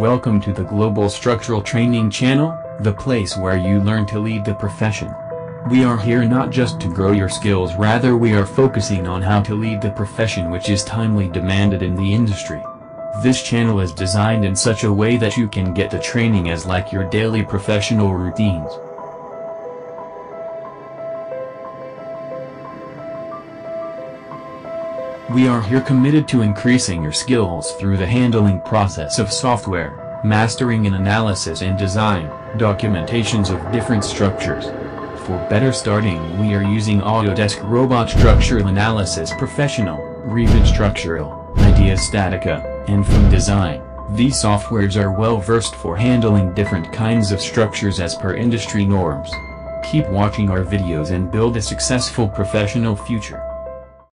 Welcome to the Global Structural Training Channel, the place where you learn to lead the profession. We are here not just to grow your skills, rather we are focusing on how to lead the profession, which is timely demanded in the industry. This channel is designed in such a way that you can get the training as like your daily professional routines. We are here committed to increasing your skills through the handling process of software, mastering in analysis and design, documentations of different structures. For better starting, we are using Autodesk Robot Structural Analysis Professional, Revit Structural, Idea Statica, and From Design. These softwares are well versed for handling different kinds of structures as per industry norms. Keep watching our videos and build a successful professional future.